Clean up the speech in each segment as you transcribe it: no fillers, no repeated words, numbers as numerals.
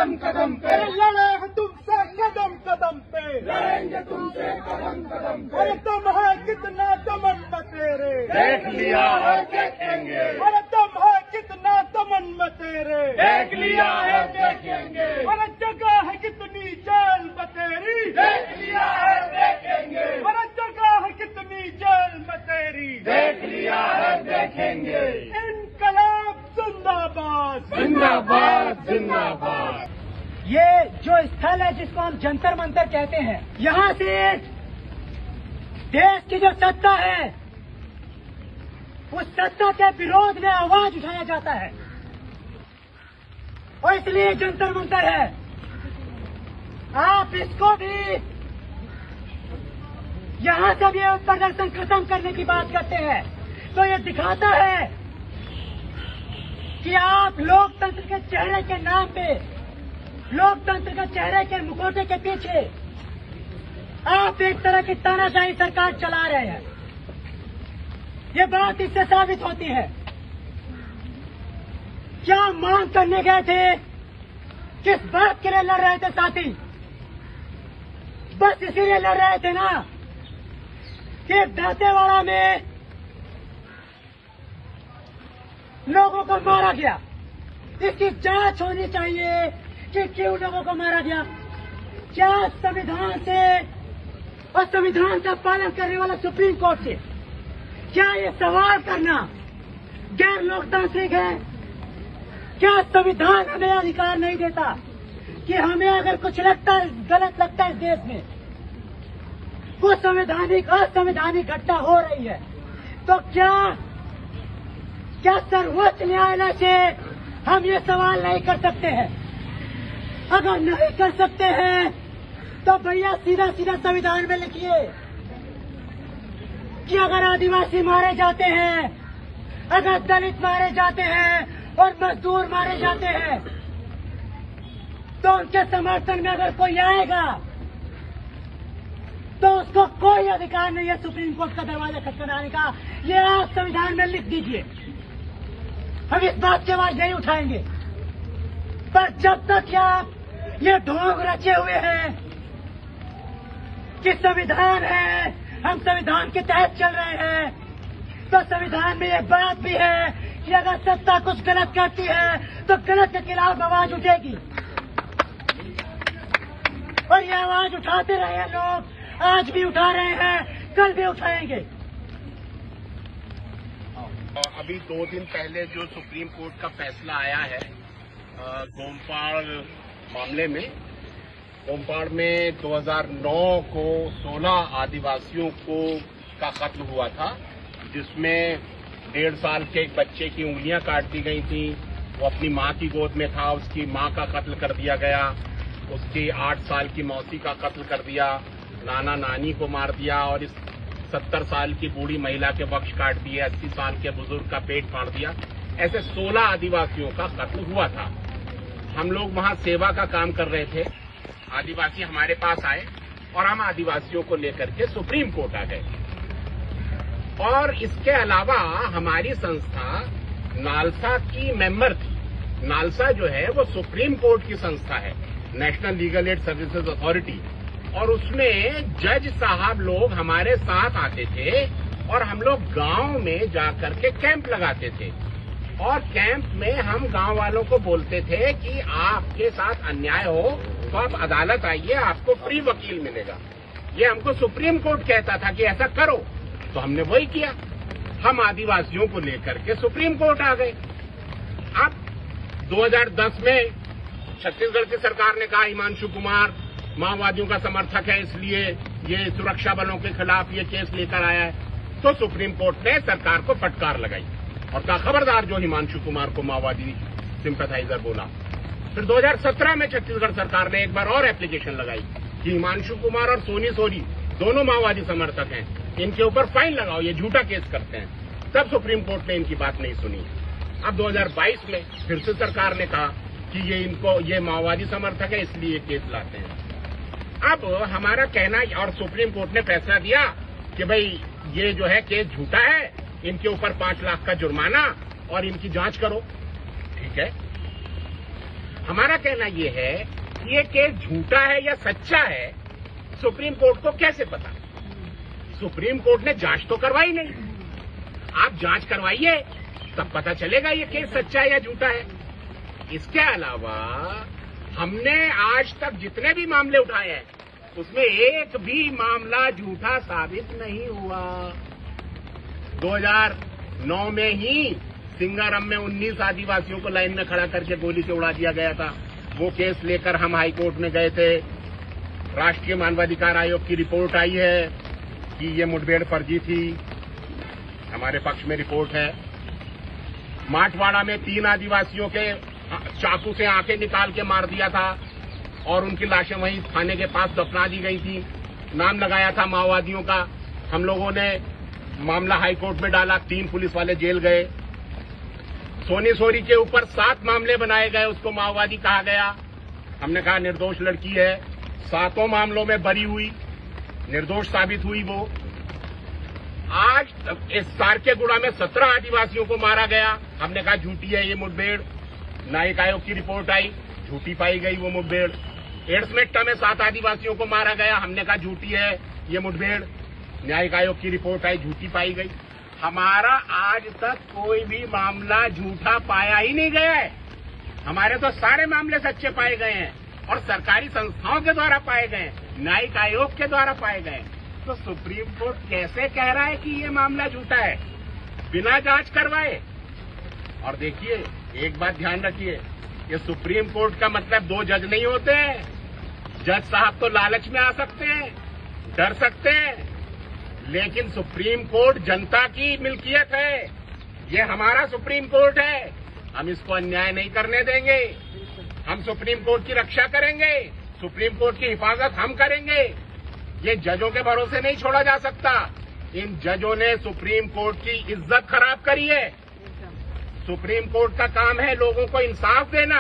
कदम कदम पे, लड़े हैं तुमसे कदम कदम पे, लड़ेंगे तुमसे कदम कदम पे। अरे दम है कितना दमन में तेरे, देख लिया है देखेंगे, अरे दम है कितना दमन में तेरे, देख लिया है देखेंगे, अरे जगह है कितनी जेल में तेरी, देख लिया है देखेंगे, अरे जगह है कितनी जेल में तेरी, देख लिया है देखेंगे। इनकलाब जिंदाबाद, जिंदाबाद जिंदाबाद। ये जो स्थल है जिसको हम जंतर मंतर कहते हैं, यहाँ से देश की जो सत्ता है उस सत्ता के विरोध में आवाज उठाया जाता है और इसलिए जंतर मंतर है। आप इसको भी यहाँ से भी प्रदर्शन खत्म करने की बात करते हैं तो ये दिखाता है कि आप लोकतंत्र के चेहरे के नाम पे, लोकतंत्र के चेहरे के मुखौटे के पीछे आप एक तरह की तानाशाही सरकार चला रहे हैं। ये बात इससे साबित होती है। क्या मांग करने गए थे, किस बात के लिए लड़ रहे थे साथी? बस इसीलिए लड़ रहे थे ना कि दांतेवाड़ा में लोगों को मारा गया। इसकी जांच होनी चाहिए कि क्यों लोगों को मारा गया। क्या संविधान से और संविधान का पालन करने वाला सुप्रीम कोर्ट से क्या ये सवाल करना गैर लोकतांत्रिक है? क्या संविधान हमें अधिकार नहीं देता कि हमें अगर कुछ लगता है, गलत लगता है इस देश में, वो संवैधानिक असंवैधानिक घटना हो रही है, तो क्या सर्वोच्च न्यायालय से हम ये सवाल नहीं कर सकते हैं? अगर नहीं कर सकते हैं तो भैया सीधा सीधा संविधान में लिखिए कि अगर आदिवासी मारे जाते हैं, अगर दलित मारे जाते हैं और मजदूर मारे जाते हैं तो उनके समर्थन में अगर कोई आएगा तो उसको कोई अधिकार नहीं है सुप्रीम कोर्ट का दरवाजा खटखटाने का। ये आप संविधान में लिख दीजिए। हम इस बात की आवाज नहीं उठाएंगे, पर जब तक आप ये ढोंग रचे हुए हैं कि संविधान है, हम संविधान के तहत चल रहे हैं, तो संविधान में ये बात भी है कि अगर सत्ता कुछ गलत करती है तो गलत के खिलाफ आवाज उठेगी और ये आवाज उठाते रहे लोग। आज भी उठा रहे हैं, कल भी उठाएंगे। अभी 2 दिन पहले जो सुप्रीम कोर्ट का फैसला आया है गोमपाड़ मामले में, गोमपाड़ में 2009 को 16 आदिवासियों का कत्ल हुआ था, जिसमें 1.5 साल के एक बच्चे की उंगलियां काट दी गई थी। वो अपनी मां की गोद में था, उसकी मां का कत्ल कर दिया गया, उसकी 8 साल की मौसी का कत्ल कर दिया, नाना नानी को मार दिया और इस 70 साल की बूढ़ी महिला के वक्ष काट दिए, 80 साल के बुजुर्ग का पेट फाड़ दिया। ऐसे 16 आदिवासियों का कत्ल हुआ था। हम लोग वहां सेवा का काम कर रहे थे, आदिवासी हमारे पास आए और हम आदिवासियों को लेकर के सुप्रीम कोर्ट आ गए। और इसके अलावा हमारी संस्था नालसा की मेंबर थी। नालसा जो है वो सुप्रीम कोर्ट की संस्था है, national legal aid services authority, और उसमें जज साहब लोग हमारे साथ आते थे और हम लोग गांव में जाकर के कैंप लगाते थे और कैंप में हम गांव वालों को बोलते थे कि आपके साथ अन्याय हो तो आप अदालत आइए, आपको फ्री वकील मिलेगा। ये हमको सुप्रीम कोर्ट कहता था कि ऐसा करो, तो हमने वही किया। हम आदिवासियों को लेकर के सुप्रीम कोर्ट आ गए। अब 2010 में छत्तीसगढ़ की सरकार ने कहा हिमांशु कुमार माओवादियों का समर्थक है, इसलिए ये सुरक्षा बलों के खिलाफ ये केस लेकर आया है। तो सुप्रीम कोर्ट ने सरकार को फटकार लगाई और कहा खबरदार जो हिमांशु कुमार को माओवादी सिंपैथाइजर बोला। फिर 2017 में छत्तीसगढ़ सरकार ने एक बार और एप्लीकेशन लगाई कि हिमांशु कुमार और सोनी सोरी दोनों माओवादी समर्थक हैं, इनके ऊपर फाइन लगाओ, ये झूठा केस करते हैं। तब सुप्रीम कोर्ट ने इनकी बात नहीं सुनी। अब 2022 में फिर से सरकार ने कहा कि ये माओवादी समर्थक है, इसलिए ये केस लाते हैं। अब हमारा कहना, और सुप्रीम कोर्ट ने फैसला दिया कि भाई ये जो है केस झूठा है, इनके ऊपर 5 लाख का जुर्माना और इनकी जांच करो। ठीक है। हमारा कहना ये है कि ये केस झूठा है या सच्चा है, सुप्रीम कोर्ट को कैसे पता? सुप्रीम कोर्ट ने जांच तो करवाई नहीं। आप जांच करवाइए, तब पता चलेगा ये केस सच्चा है या झूठा है। इसके अलावा हमने आज तक जितने भी मामले उठाए हैं, उसमें एक भी मामला झूठा साबित नहीं हुआ। 2009 में ही सिंगारम में 19 आदिवासियों को लाइन में खड़ा करके गोली से उड़ा दिया गया था। वो केस लेकर हम हाई कोर्ट में गए थे। राष्ट्रीय मानवाधिकार आयोग की रिपोर्ट आई है कि ये मुठभेड़ फर्जी थी। हमारे पक्ष में रिपोर्ट है। माठवाड़ा में 3 आदिवासियों के चाकू से आंखें निकाल के मार दिया था और उनकी लाशें वहीं थाने के पास दफना दी गई थी। नाम लगाया था माओवादियों का। हम लोगों ने मामला हाई कोर्ट में डाला, 3 पुलिस वाले जेल गए। सोनी सोरी के ऊपर 7 मामले बनाए गए, उसको माओवादी कहा गया। हमने कहा निर्दोष लड़की है। 7 मामलों में बरी हुई, निर्दोष साबित हुई। वो आज इस सारकेगुड़ा में 17 आदिवासियों को मारा गया। हमने कहा झूठी है ये मुठभेड़। न्यायिक आयोग की रिपोर्ट आई, झूठी पाई गई वो मुठभेड़। एड्समेट्टा में 7 आदिवासियों को मारा गया। हमने कहा झूठी है ये मुठभेड़। न्यायिक आयोग की रिपोर्ट आई, झूठी पाई गई। हमारा आज तक कोई भी मामला झूठा पाया ही नहीं गया है। हमारे तो सारे मामले सच्चे पाए गए हैं और सरकारी संस्थाओं के द्वारा पाए गए, न्यायिक आयोग के द्वारा पाए गए। तो सुप्रीम कोर्ट कैसे कह रहा है कि ये मामला झूठा है बिना जांच करवाए? और देखिए, एक बात ध्यान रखिए, ये सुप्रीम कोर्ट का मतलब 2 जज नहीं होते हैं। जज साहब तो लालच में आ सकते हैं, डर सकते हैं, लेकिन सुप्रीम कोर्ट जनता की मिल्कियत है। ये हमारा सुप्रीम कोर्ट है। हम इसको अन्याय नहीं करने देंगे। हम सुप्रीम कोर्ट की रक्षा करेंगे, सुप्रीम कोर्ट की हिफाजत हम करेंगे। ये जजों के भरोसे नहीं छोड़ा जा सकता। इन जजों ने सुप्रीम कोर्ट की इज्जत खराब करी है। सुप्रीम कोर्ट का काम है लोगों को इंसाफ देना।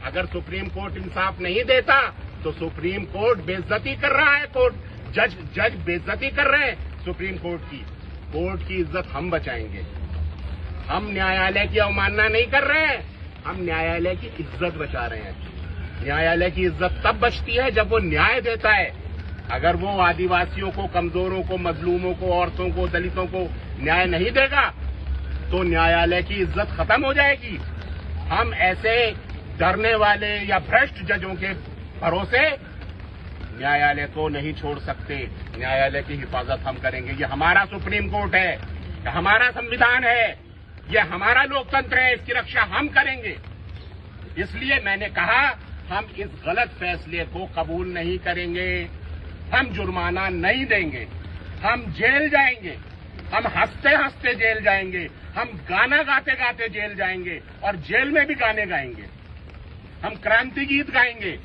अगर सुप्रीम कोर्ट इंसाफ नहीं देता तो सुप्रीम कोर्ट बेइज्जती कर रहा है। जज बेइज्जती कर रहे हैं सुप्रीम कोर्ट की। कोर्ट की इज्जत हम बचाएंगे। हम न्यायालय की अवमानना नहीं कर रहे हैं, हम न्यायालय की इज्जत बचा रहे हैं। न्यायालय की इज्जत तब बचती है जब वो न्याय देता है। अगर वो आदिवासियों को, कमजोरों को, मजलूमों को, औरतों को, दलितों को न्याय नहीं देगा तो न्यायालय की इज्जत खत्म हो जाएगी। हम ऐसे डरने वाले या भ्रष्ट जजों के भरोसे न्यायालय को नहीं छोड़ सकते। न्यायालय की हिफाजत हम करेंगे। ये हमारा सुप्रीम कोर्ट है, ये हमारा संविधान है, ये हमारा लोकतंत्र है, इसकी रक्षा हम करेंगे। इसलिए मैंने कहा हम इस गलत फैसले को कबूल नहीं करेंगे। हम जुर्माना नहीं देंगे, हम जेल जाएंगे, हम हंसते हंसते जेल जाएंगे, हम गाना गाते गाते जेल जाएंगे और जेल में भी गाने गाएंगे। हम क्रांति गीत गाएंगे।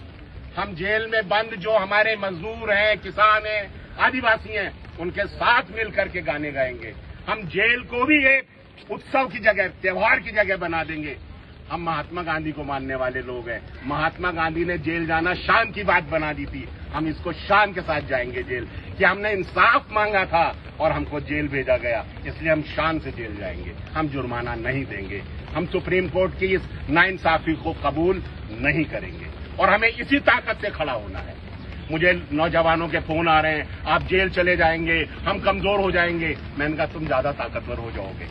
हम जेल में बंद जो हमारे मजदूर हैं, किसान हैं, आदिवासी हैं, उनके साथ मिलकर के गाने गाएंगे। हम जेल को भी एक उत्सव की जगह, त्योहार की जगह बना देंगे। हम महात्मा गांधी को मानने वाले लोग हैं। महात्मा गांधी ने जेल जाना शान की बात बना दी थी। हम इसको शान के साथ जाएंगे जेल, कि हमने इंसाफ मांगा था और हमको जेल भेजा गया, इसलिए हम शान से जेल जाएंगे। हम जुर्माना नहीं देंगे। हम सुप्रीम कोर्ट की इस नाइंसाफी को कबूल नहीं करेंगे और हमें इसी ताकत से खड़ा होना है। मुझे नौजवानों के फोन आ रहे हैं, आप जेल चले जाएंगे, हम कमजोर हो जाएंगे। मैंने कहा तुम ज्यादा ताकतवर हो जाओगे,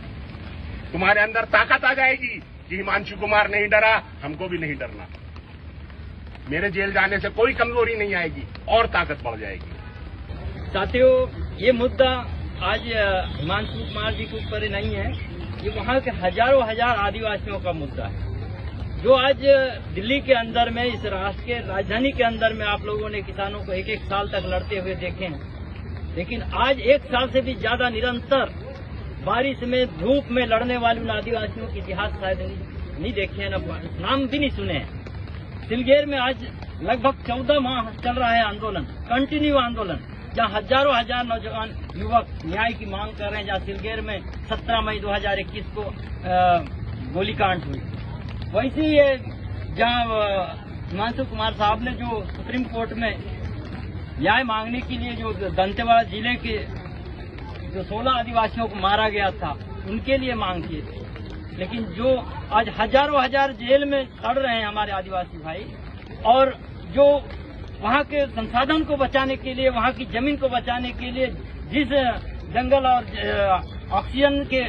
तुम्हारे अंदर ताकत आ जाएगी कि हिमांशु कुमार नहीं डरा, हमको भी नहीं डरना। मेरे जेल जाने से कोई कमजोरी नहीं आएगी और ताकत बढ़ जाएगी। साथियों, ये मुद्दा आज हिमांशु कुमार जी के ऊपर नहीं है, ये वहाँ के हजारों हजार आदिवासियों का मुद्दा है, जो आज दिल्ली के अंदर में, इस राष्ट्र के राजधानी के अंदर में आप लोगों ने किसानों को 1-1 साल तक लड़ते हुए देखे हैं। लेकिन आज 1 साल से भी ज्यादा निरंतर बारिश में, धूप में लड़ने वाले उन आदिवासियों की इतिहास शायद नहीं देखे हैं, नाम भी नहीं सुने हैं। सिलगेर में आज लगभग 14 माह चल रहा है आंदोलन, कंटिन्यू आंदोलन, जहां हजारों हजार नौजवान युवक न्याय की मांग कर रहे हैं। जहां सिलगेर में 17 मई 2021 को गोलीकांड हुई, वैसे ही जहां हिमांशु कुमार साहब ने जो सुप्रीम कोर्ट में न्याय मांगने के लिए जो दंतेवाड़ा जिले के जो 16 आदिवासियों को मारा गया था, उनके लिए मांग की थी। लेकिन जो आज हजारों हजार जेल में सड़ रहे हैं हमारे आदिवासी भाई, और जो वहाँ के संसाधन को बचाने के लिए, वहाँ की जमीन को बचाने के लिए जिस जंगल और ऑक्सीजन के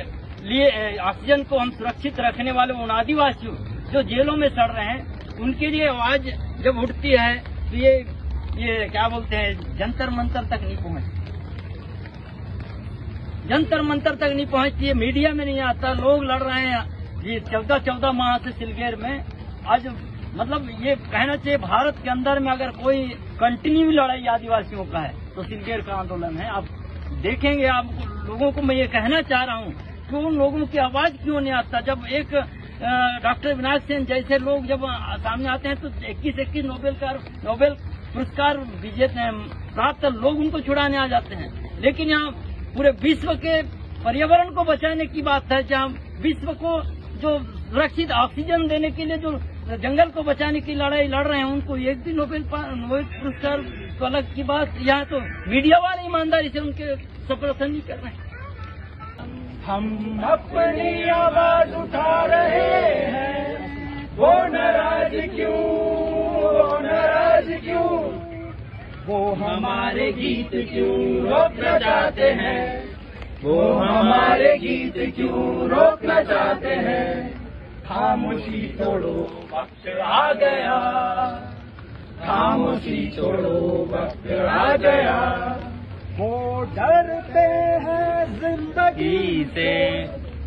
लिए ऑक्सीजन को हम सुरक्षित रखने वाले उन आदिवासियों जो जेलों में सड़ रहे हैं, उनके लिए आवाज जब उठती है तो ये क्या बोलते हैं, जंतर मंतर तक नहीं पहुंचती, जंतर मंतर तक नहीं पहुंचती है, मीडिया में नहीं आता। लोग लड़ रहे हैं ये 14 माह से सिलगेर में। आज मतलब ये कहना चाहिए भारत के अंदर में अगर कोई कंटिन्यू लड़ाई आदिवासियों का है तो सिलगेर का आंदोलन है। आप देखेंगे, आप लोगों को मैं ये कहना चाह रहा हूँ कि उन लोगों की आवाज क्यों नहीं आता। जब एक डॉक्टर विनायक सेन जैसे लोग जब सामने आते हैं तो 21 नोबेल पुरस्कार विजेता प्राप्त लोग उनको छुड़ाने आ जाते हैं। लेकिन यहाँ पूरे विश्व के पर्यावरण को बचाने की बात है, जहाँ विश्व को जो सुरक्षित ऑक्सीजन देने के लिए जो जंगल को बचाने की लड़ाई लड़ रहे हैं, उनको एक भी नोबेल पुरस्कार तो अलग की बात। यहाँ तो मीडिया वाले ईमानदारी से उनके समर्थन नहीं कर रहे हैं। हम अपनी आवाज उठा रहे हैं, वो नाराज क्यों, वो नाराज क्यों, वो हमारे गीत क्यों रोकना चाहते हैं, वो हमारे गीत क्यों रोकना चाहते हैं। खामोशी तोड़ो वक्त आ गया, खामोशी छोड़ो वक्त आ गया। वो डरते हैं जिंदगी से,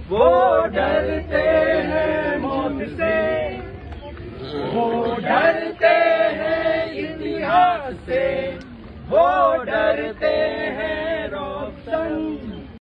वो डरते हैं मौत से, वो डरते हैं इतिहास से, वो डरते हैं